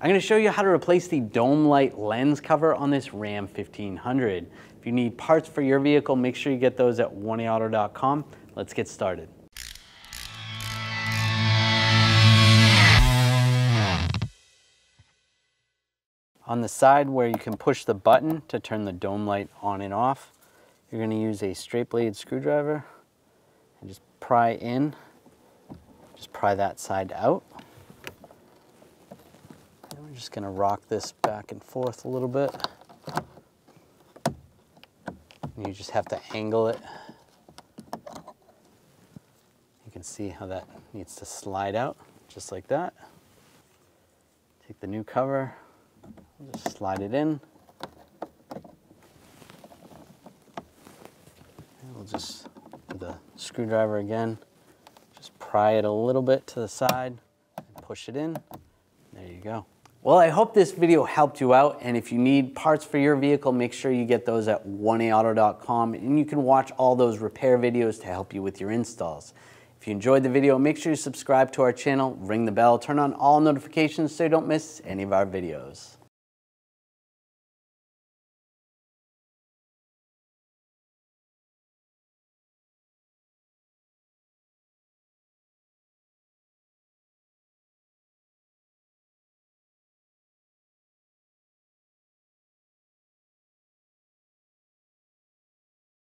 I'm going to show you how to replace the dome light lens cover on this Ram 1500. If you need parts for your vehicle, make sure you get those at 1aauto.com. Let's get started. On the side where you can push the button to turn the dome light on and off, you're going to use a straight blade screwdriver and just pry in. Just pry that side out. And we're just going to rock this back and forth a little bit. And you just have to angle it. You can see how that needs to slide out, just like that. Take the new cover, just slide it in. And we'll just, with the screwdriver again, just pry it a little bit to the side and push it in. There you go. Well, I hope this video helped you out, and if you need parts for your vehicle, make sure you get those at 1aauto.com, and you can watch all those repair videos to help you with your installs. If you enjoyed the video, make sure you subscribe to our channel, ring the bell, turn on all notifications so you don't miss any of our videos.